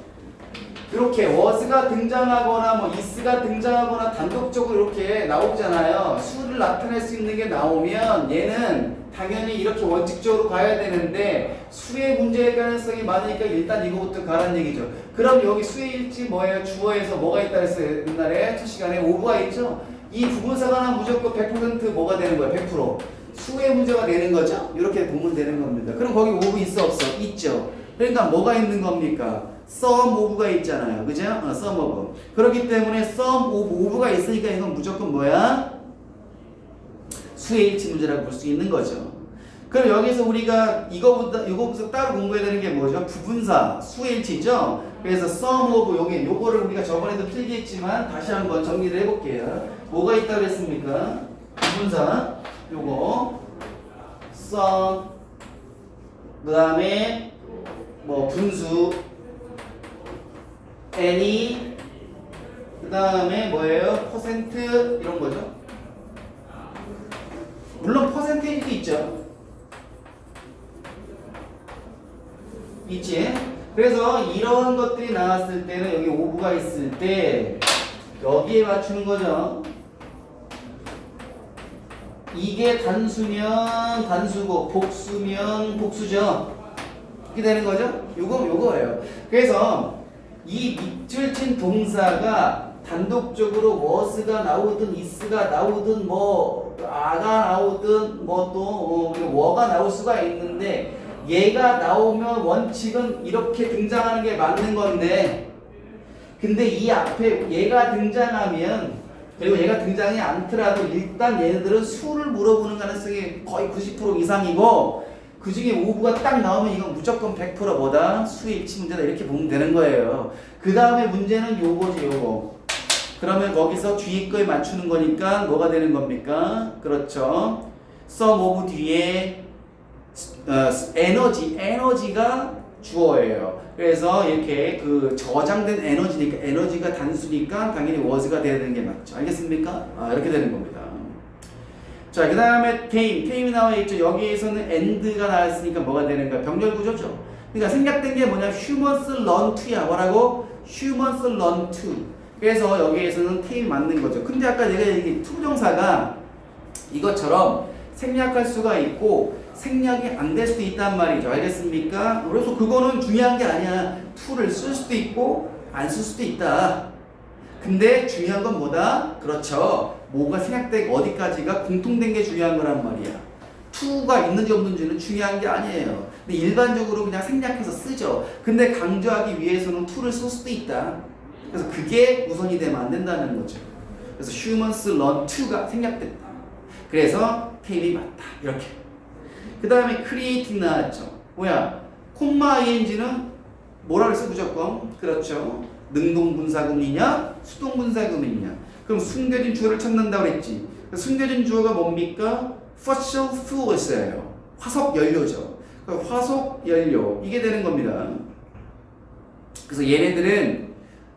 Speaker 1: 이렇게 was가 등장하거나 뭐 is가 등장하거나 단독적으로 이렇게 나오잖아요. 수를 나타낼 수 있는 게 나오면 얘는 당연히 이렇게 원칙적으로 가야 되는데 수의 문제일 가능성이 많으니까 일단 이거부터 가라는 얘기죠. 그럼 여기 수의 일지 뭐예요? 주어에서 뭐가 있다 했어요? 옛날에 첫 시간에 오브가 있죠? 이 부분사가 나 무조건 100% 뭐가 되는 거예요? 100% 수의 문제가 되는 거죠? 이렇게 보면 되는 겁니다. 그럼 거기 오브 있어 없어? 있죠. 그러니까 뭐가 있는 겁니까? some of가 있잖아요. 그죠? some of. 그렇기 때문에 some of of가 있으니까 이건 무조건 뭐야? 수의 일치 문제라고 볼 수 있는 거죠. 그럼 여기서 우리가 이거부터 따로 공부해야 되는 게 뭐죠? 부분사, 수의 일치죠? 그래서 some of 요거를 우리가 저번에도 필기했지만 다시 한번 정리를 해볼게요. 뭐가 있다고 했습니까? 부분사, 요거, some, 그 다음에 뭐 분수, any, 그 다음에 뭐예요? 퍼센트 이런 거죠. 물론 퍼센테이지도 있죠. 있지? 그래서 이런 것들이 나왔을 때는 여기 오브가 있을 때 여기에 맞추는 거죠. 이게 단수면 단수고 복수면 복수죠. 이렇게 되는 거죠. 요거예요. 그래서 이 밑줄 친 동사가 단독적으로 was가 나오든 is가 나오든 뭐 a가 나오든 뭐 또 were가 나올 수가 있는데 얘가 나오면 원칙은 이렇게 등장하는 게 맞는 건데 근데 이 앞에 얘가 등장하면 그리고 얘가 등장이 않더라도 일단 얘네들은 수를 물어보는 가능성이 거의 90% 이상이고 그 중에 오브가 딱 나오면 이건 무조건 100% 뭐다? 수의 일치 문제다 이렇게 보면 되는 거예요. 그 다음에 문제는 요거지 요거. 그러면 거기서 뒤에 거에 맞추는 거니까 뭐가 되는 겁니까? 그렇죠. some of 뒤에 에너지가 주어예요. 그래서 이렇게 그 저장된 에너지니까 에너지가 단수니까 당연히 was가 돼야 되는 게 맞죠. 알겠습니까? 이렇게 되는 겁니다. 자, 그 다음에 tame이 나와 있죠. 여기에서는 and가 나왔으니까 뭐가 되는 거야? 병렬 구조죠. 그러니까 생략된 게 뭐냐? humans learn to야. 뭐라고? humans learn to. 그래서 여기에서는 tame 맞는 거죠. 근데 아까 내가 얘기한 to 정사가 이것처럼 생략할 수가 있고 생략이 안 될 수도 있단 말이죠. 알겠습니까? 그래서 그거는 중요한 게 아니야. to를 쓸 수도 있고 안 쓸 수도 있다. 근데 중요한 건 뭐다? 그렇죠. 뭐가 생략되고 어디까지가 공통된 게 중요한 거란 말이야. to가 있는지 없는지는 중요한 게 아니에요. 근데 일반적으로 그냥 생략해서 쓰죠. 근데 강조하기 위해서는 to를 쓸 수도 있다. 그래서 그게 우선이 되면 안 된다는 거죠. 그래서 humans learn to가 생략됐다. 그래서 tame이 맞다. 이렇게. 그 다음에 creating 나왔죠. 뭐야? 콤마 ing는 뭐라 그랬어 무조건? 그렇죠. 능동분사금이냐 수동분사금이냐. 그럼 숨겨진 주어를 찾는다고 그랬지. 숨겨진 주어가 뭡니까? fossil fuels예요. 화석연료죠. 화석연료 이게 되는 겁니다. 그래서 얘네들은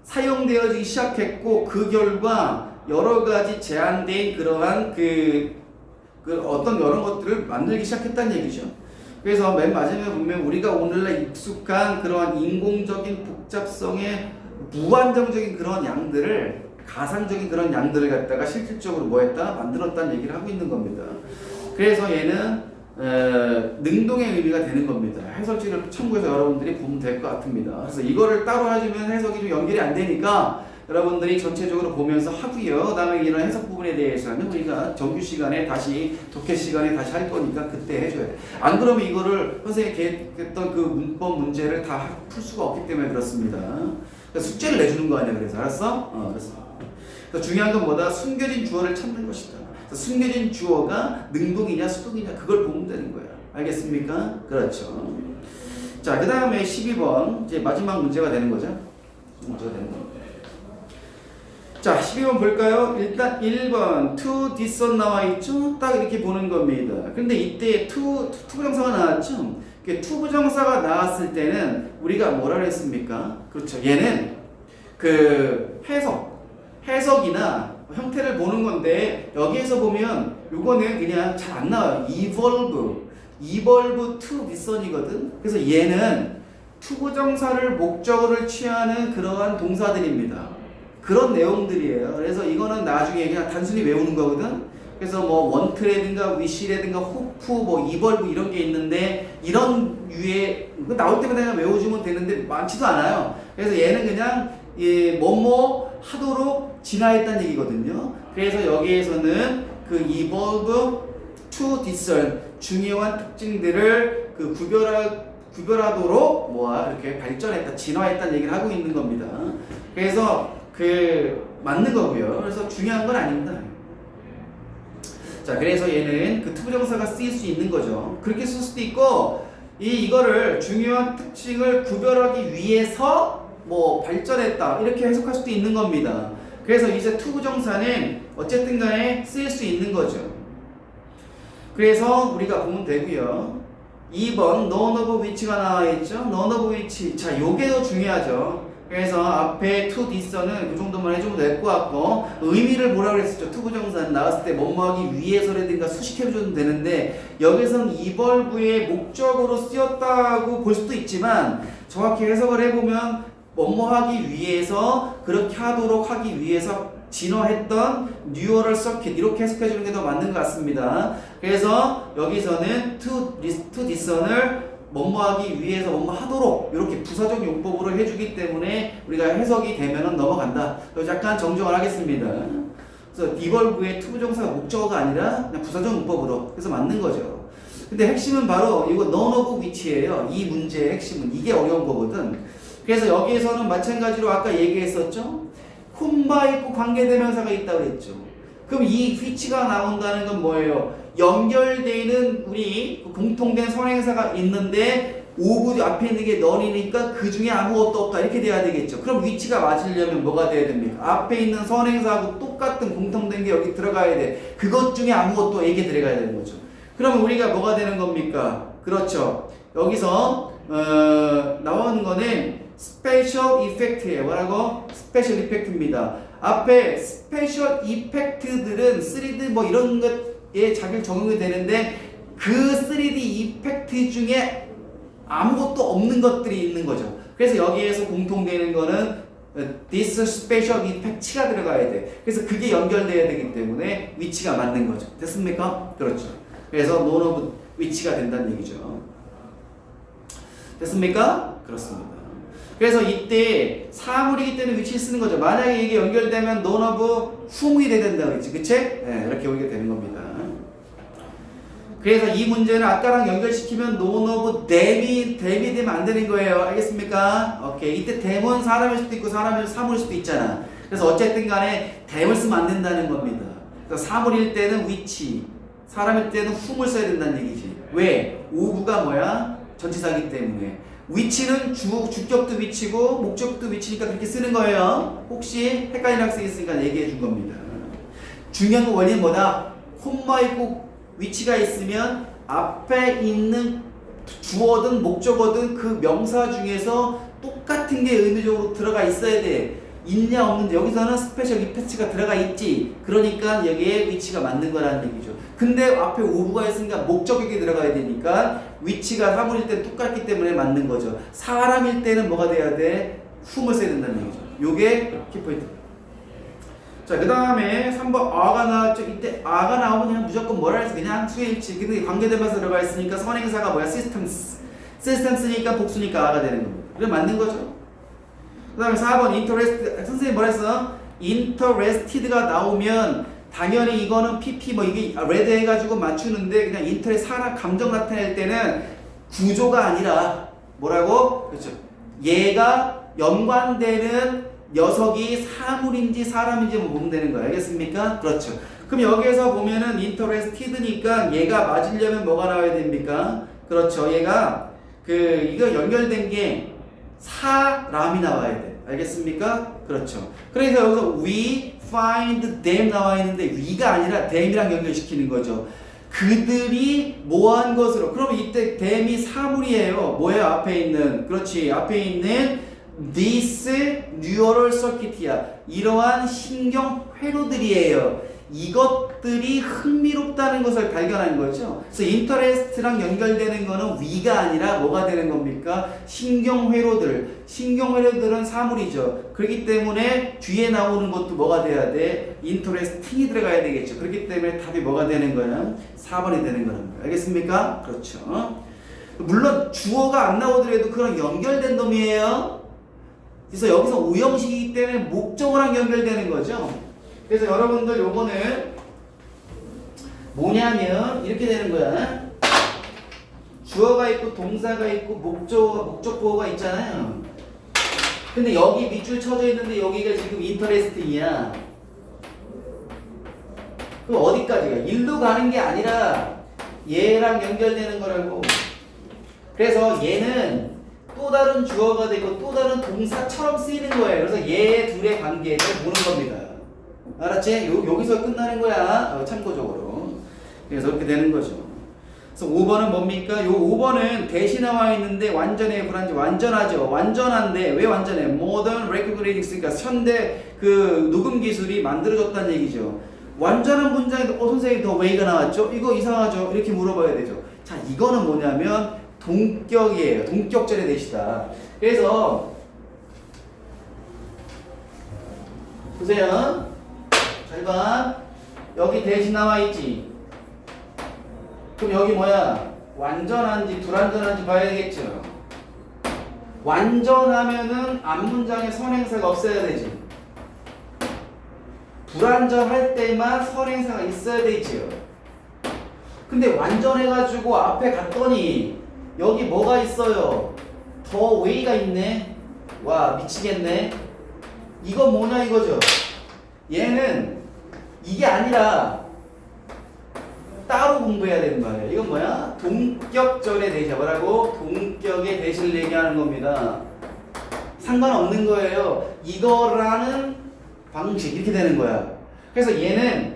Speaker 1: 사용되어지기 시작했고 그 결과 여러 가지 제한된 그러한 그 어떤 여러 것들을 만들기 시작했다는 얘기죠. 그래서 맨 마지막에 보면 우리가 오늘날 익숙한 그러한 인공적인 복잡성의 무한정적인 그런 양들을 가상적인 그런 양들을 갖다가 실질적으로 뭐 했다? 만들었다는 얘기를 하고 있는 겁니다. 그래서 얘는 능동의 의미가 되는 겁니다. 해설지를 참고해서 여러분들이 보면 될 것 같습니다. 그래서 이거를 따로 해주면 해석이 좀 연결이 안 되니까 여러분들이 전체적으로 보면서 하고요. 그 다음에 이런 해석 부분에 대해서는 우리가 정규 시간에 다시 독해 시간에 다시 할 거니까 그때 해줘야 돼. 안 그러면 이거를 선생님이 계획했던 그 문법 문제를 다 풀 수가 없기 때문에 그렇습니다. 그러니까 숙제를 내주는 거 아니야. 그래서 알았어? 그렇습니다. 그래서 중요한 건 뭐다? 숨겨진 주어를 찾는 것이다. 그래서 숨겨진 주어가 능동이냐 수동이냐 그걸 보면 되는 거야. 알겠습니까? 그렇죠. 자, 그 다음에 12번 이제 마지막 문제가 되는 거죠. 문제가 되는 겁니다. 자, 12번 볼까요? 일단 1번 to dison 나와 있죠? 딱 이렇게 보는 겁니다. 근데 이때 to 부정사가 나왔죠? to 부정사가 나왔을 때는 우리가 뭐라 그랬습니까? 그렇죠. 얘는 그 해석이나 형태를 보는 건데 여기에서 보면 요거는 그냥 잘 안 나와요. evolve to dison이거든. 그래서 얘는 to 부정사를 목적어를 취하는 그러한 동사들입니다. 그런 내용들이에요. 그래서 이거는 나중에 그냥 단순히 외우는 거거든. 그래서 뭐 원트라든가 위시라든가 호프 뭐 이벌브 이런 게 있는데 이런 유의 나올 때마다 그냥 외워주면 되는데 많지도 않아요. 그래서 얘는 그냥 뭐뭐 하도록 진화했다는 얘기거든요. 그래서 여기에서는 그 evolve to discern 중요한 특징들을 그 구별하도록 이렇게 발전했다, 진화했다는 얘기를 하고 있는 겁니다. 그래서 맞는 거고요. 그래서 중요한 건 아닙니다. 자, 그래서 얘는 그 투부정사가 쓰일 수 있는 거죠. 그렇게 쓸 수도 있고, 이거를 중요한 특징을 구별하기 위해서 발전했다 이렇게 해석할 수도 있는 겁니다. 그래서 이제 투부정사는 어쨌든 간에 쓰일 수 있는 거죠. 그래서 우리가 보면 되고요. 2번 none of which가 나와 있죠. none of which. 자, 요게 더 중요하죠. 그래서 앞에 to dison은 그 정도만 해주면 될 것 같고, 의미를 뭐라 그랬었죠? 투부정사는 나왔을 때 뭐뭐하기 위해서라든가 수식해줘도 되는데 여기서는 evolve의 목적으로 쓰였다고 볼 수도 있지만 정확히 해석을 해보면 뭐뭐하기 위해서, 그렇게 하도록 하기 위해서 진화했던 뉴어럴 서킷 이렇게 해석해주는 게 더 맞는 것 같습니다. 그래서 여기서는 to dison을 뭐뭐하기 위해서 뭐뭐하도록 이렇게 부사적 용법으로 해주기 때문에 우리가 해석이 되면은 넘어간다. 약간 정정을 하겠습니다. 그래서 evolve의 투부정사가 목적어가 아니라 그냥 부사적 용법으로 그래서 맞는 거죠. 근데 핵심은 바로 이거 none of which예요. 이 문제의 핵심은 이게 어려운 거거든. 그래서 여기에서는 마찬가지로 아까 얘기했었죠. 콤마 있고 관계대명사가 있다고 그랬죠. 그럼 이 which가 나온다는 건 뭐예요? 연결되는 우리 공통된 선행사가 있는데 오브 앞에 있는 게 none이니까 그 중에 아무것도 없다 이렇게 돼야 되겠죠. 그럼 which가 맞으려면 뭐가 돼야 됩니까? 앞에 있는 선행사하고 똑같은 공통된 게 여기 들어가야 돼. 그것 중에 아무것도 이게 들어가야 되는 거죠. 그러면 우리가 뭐가 되는 겁니까? 그렇죠. 여기서 나오는 거는 스페셜 이펙트예요. 뭐라고? 스페셜 이펙트입니다. 앞에 스페셜 이펙트들은 3D 이런 것에 자기를 적용이 되는데 그 3D 이펙트 중에 아무것도 없는 것들이 있는 거죠. 그래서 여기에서 공통되는 거는 this special effect가 들어가야 돼. 그래서 그게 연결돼야 되기 때문에 위치가 맞는 거죠. 됐습니까? 그렇죠. 그래서 none of which가 된다는 얘기죠. 됐습니까? 그렇습니다. 그래서 이때 사물이기 때문에 위치 쓰는 거죠. 만약에 이게 연결되면 none of whom이 돼야 된다고 했지. 그치? 네, 이렇게 오게 되는 겁니다. 그래서 이 문제는 아까랑 연결시키면 none of them이 되면 안 되는 거예요. 알겠습니까? 오케이. 이때 them은 사람일 수도 있고 사물일 수도 있잖아. 그래서 어쨌든 간에 them을 쓰면 안 된다는 겁니다. 그래서 사물일 때는 which, 사람일 때는 whom을 써야 된다는 얘기지. 왜? of가 뭐야? 전치사기 때문에. 위치는 주격도 위치고 목적도 위치니까 그렇게 쓰는 거예요. 혹시 헷갈리는 학생이 있으니까 얘기해 준 겁니다. 중요한 원리는 뭐다? 콤마 있고 위치가 있으면 앞에 있는 주어든 목적어든 그 명사 중에서 똑같은 게 의미적으로 들어가 있어야 돼. 있냐 없는지. 여기서는 스페셜 이펙트가 들어가 있지. 그러니까 여기에 위치가 맞는 거라는 얘기죠. 근데 앞에 오브가 있으니까 목적격이 들어가야 되니까 위치가 사물일 때는 똑같기 때문에 맞는 거죠. 사람일 때는 뭐가 돼야 돼? whom을 써야 된다는 얘기죠. 요게 키포인트. 자, 그 다음에 3번 아가 나왔죠. 이때 아가 나오면 그냥 무조건 뭐라 해서 그냥 수일치. 근데 관계대명사 들어가 있으니까 선행사가 뭐야? 시스템스니까 복수니까 아가 되는 겁니다. 그래 맞는 거죠. 그 다음에 4번 interest. 선생님 뭐라 했어? interested가 나오면 당연히 이거는 PP 이게 레드 해가지고 맞추는데 그냥 interest 사람 감정 나타낼 때는 구조가 아니라 뭐라고? 그렇죠. 얘가 연관되는 녀석이 사물인지 사람인지 보면 되는 거예요. 알겠습니까? 그렇죠. 그럼 여기에서 보면은 interested니까 얘가 맞으려면 뭐가 나와야 됩니까? 그렇죠. 얘가 이거 연결된 게 사람이 나와야 돼. 알겠습니까? 그렇죠. 그래서 여기서 we find them 나와 있는데 we가 아니라 them이랑 연결시키는 거죠. 그들이 뭐한 것으로. 그러면 이때 them이 사물이에요. 뭐예요? 앞에 있는. 그렇지. 앞에 있는 this neural circuit이야. 이러한 신경 회로들이에요. 이것들이 흥미롭다는 것을 발견한 거죠. 그래서 interest랑 연결되는 거는 we가 아니라 뭐가 되는 겁니까? 신경회로들. 신경회로들은 사물이죠. 그렇기 때문에 뒤에 나오는 것도 뭐가 돼야 돼? interesting이 들어가야 되겠죠. 그렇기 때문에 답이 뭐가 되는 거야? 4번이 되는 거는 거예요. 알겠습니까? 그렇죠. 물론 주어가 안 나오더라도 그런 연결된 놈이에요. 그래서 여기서 오형식이기 때문에 목적어랑 연결되는 거죠. 그래서 여러분들 요거는 뭐냐면 이렇게 되는 거야. 주어가 있고 동사가 있고 목적보호가 있잖아요. 근데 여기 밑줄 쳐져 있는데 여기가 지금 인터레스팅이야. 그럼 어디까지가? 일로 가는 게 아니라 얘랑 연결되는 거라고. 그래서 얘는 또 다른 주어가 되고 또 다른 동사처럼 쓰이는 거예요. 그래서 얘 둘의 관계를 보는 겁니다. 알았지? 여기서 끝나는 거야. 참고적으로. 그래서 그렇게 되는 거죠. 그래서 5번은 뭡니까? 요 5번은 대시 나와 있는데 완전해 불완전? 완전하죠. 완전한데 왜 완전해? Modern Recognition, 그러니까 현대 그 녹음 기술이 만들어졌다는 얘기죠. 완전한 문장인데 선생님 더 way가 나왔죠? 이거 이상하죠? 이렇게 물어봐야 되죠. 자, 이거는 뭐냐면 동격이에요. 동격절의 대시다. 그래서 보세요. 잘 봐. 여기 대신 나와 있지. 그럼 여기 뭐야? 완전한지 불완전한지 봐야겠죠. 완전하면은 앞문장에 선행사가 없어야 되지. 불완전할 때만 선행사가 있어야 되지요. 근데 완전해가지고 앞에 갔더니 여기 뭐가 있어요? 더 웨이가 있네. 와, 미치겠네. 이건 뭐냐 이거죠. 얘는 이게 아니라 따로 공부해야 되는 말이에요. 이건 뭐야? 동격절의 대시. 뭐라고? 동격의 대시를 얘기하는 겁니다. 상관없는 거예요. 이거라는 방식 이렇게 되는 거야. 그래서 얘는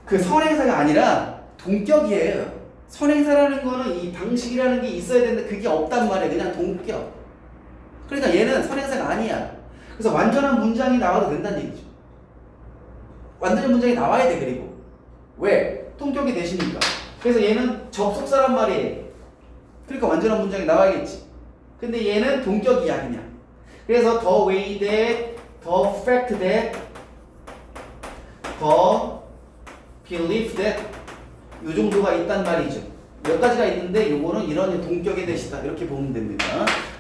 Speaker 1: 그 선행사가 아니라 동격이에요. 선행사라는 거는 이 방식이라는 게 있어야 되는데 그게 없단 말이에요. 그냥 동격. 그러니까 얘는 선행사가 아니야. 그래서 완전한 문장이 나와도 된다는 얘기죠. 완전한 문장이 나와야 돼. 그리고 왜? 동격이 되시니까. 그래서 얘는 접속사란 말이에요. 그러니까 완전한 문장이 나와야겠지. 근데 얘는 동격이야 그냥. 그래서 the way that, the fact that, the belief that 요 정도가 있단 말이죠. 몇 가지가 있는데 요거는 이런 동격의 대시다. 이렇게 보면 됩니다.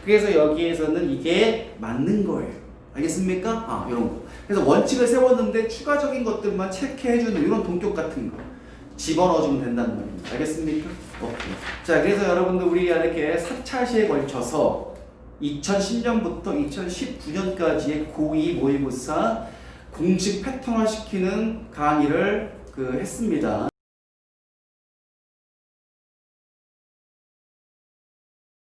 Speaker 1: 그래서 여기에서는 이게 맞는 거예요. 알겠습니까? 이런 거. 그래서 원칙을 세웠는데 추가적인 것들만 체크해주는 이런 동격 같은 거 집어넣어주면 된다는 말입니다. 알겠습니까? 오케이. 자, 그래서 여러분들 우리가 이렇게 4차시에 걸쳐서 2010년부터 2019년까지의 고2 모의고사 공식 패턴화 시키는 강의를 했습니다.